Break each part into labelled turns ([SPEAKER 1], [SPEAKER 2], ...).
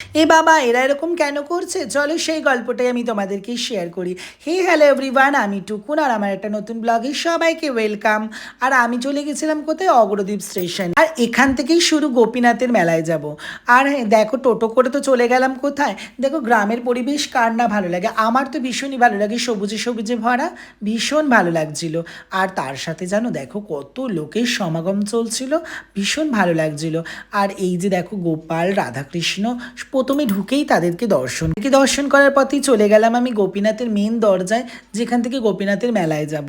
[SPEAKER 1] এ বাবা এরা এরকম কেন করছে, চলো সেই গল্পটাই আমি তোমাদেরকে শেয়ার করি। হে হ্যালো এভরিওয়ান, আমি টুকুন আর আমার একটা নতুন ব্লগে সবাইকে ওয়েলকাম। আর আমি চলে গেছিলাম কোথায়, অগ্রদ্বীপ স্টেশন। আর এখান থেকেই শুরু গোপীনাথের মেলায় যাব। আর হ্যাঁ দেখো, টোটো করে তো চলে গেলাম কোথায়, দেখো গ্রামের পরিবেশ কার না ভালো লাগে, আমার তো ভীষণই ভালো লাগে, সবুজে সবুজে ভরা, ভীষণ ভালো লাগছিল। আর তার সাথে জানো দেখো কত লোকের সমাগম চলছিল, ভীষণ ভালো লাগছিল। আর এই যে দেখো গোপাল রাধাকৃষ্ণ, প্রথমে ঢুকেই তাদেরকে দর্শন করার পথেই চলে গেলাম আমি গোপীনাথের মেন দরজায়, যেখান থেকে গোপীনাথের মেলায় যাব।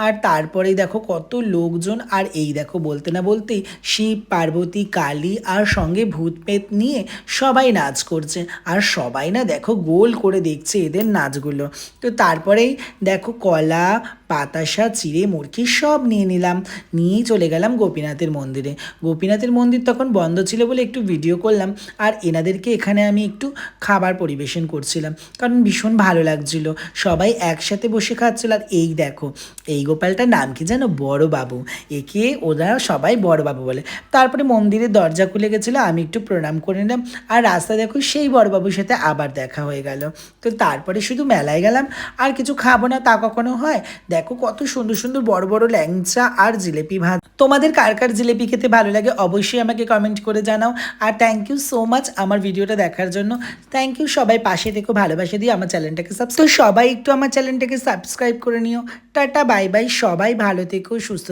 [SPEAKER 1] আর তারপরেই দেখো কত লোকজন, আর এই দেখো বলতে না বলতেই শিব পার্বতী কালী আর সঙ্গে ভূত পেত নিয়ে সবাই নাচ করছে। আর সবাই না দেখো গোল করে দেখছে এদের নাচগুলো। তো তারপরেই দেখো কলা বাতাসা চিড়ে মুরকি সব নিয়ে নিলাম, নিয়েই চলে গেলাম গোপীনাথের মন্দিরে। গোপীনাথের মন্দির তখন বন্ধ ছিল বলে একটু ভিডিও করলাম, আর এনাদেরকে এখানে আমি একটু খাবার পরিবেশন করছিলাম, কারণ ভীষণ ভালো লাগছিল, সবাই একসাথে বসে খাচ্ছিল। আর এই দেখো এই গোপালটার নাম কি জানো, বড় বাবু, একে ওরা সবাই বড় বাবু বলে। তারপরে মন্দিরের দরজা খুলে গেছিলো, আমি একটু প্রণাম করে নিলাম, আর রাস্তা দেখো সেই বড়বাবুর সাথে আবার দেখা হয়ে গেল। তো তারপরে শুধু মেলায় গেলাম, আর কিছু খাবো না তা কখনো হয়। দেখো কত সুন্দর সুন্দর বড় বড় ল্যাংচা আর জিলেপি ভাত, তোমাদের কার কার জিলেপি খেতে ভালো লাগে অবশ্যই আমাকে কমেন্ট করে জানাও। আর থ্যাংক ইউ সো মাচ আমার ভিডিওটা দেখার জন্য, থ্যাংক ইউ। সবাই পাশে থেকো, ভালোবাসা দিয়ে আমার চ্যানেলটাকে তো সবাই একটু আমার চ্যানেলটাকে সাবস্ক্রাইব করে নিও। টাটা বাই বাই, সবাই ভালো থেকো সুস্থ